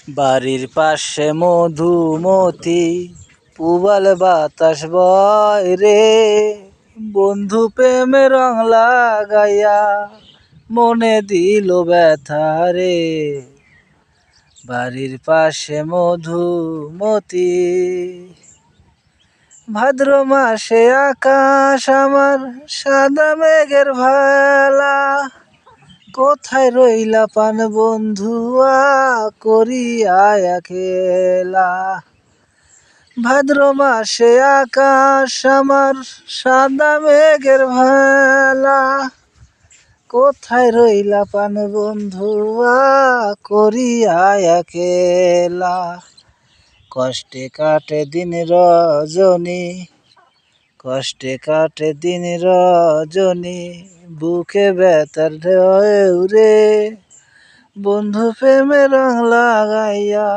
বাড়ির পাশে মধুমতি পুবাল বাতাস বয় রে, বন্ধু প্রেমে রং লাগাইয়া মনে দিল ব্যথা রে। বাড়ির পাশে মধুমতি, ভাদ্র মাসে আকাশ আমার সাদা মেঘের ভেলা, কোথায় রইলা পান বন্ধুয়া করিয়া খেলা। ভাদ্র মাসে আকাশ আমার সাদা মেঘের ভেলা, কোথায় রইলা পান বন্ধুয়া করিয়া খেলা। কষ্টে কাটে দিন রজনী, কষ্টে কাটে দিন রজনী, বুকে ব্যথার ঢেউ রে, বন্ধু প্রেমে রং লাগাইয়া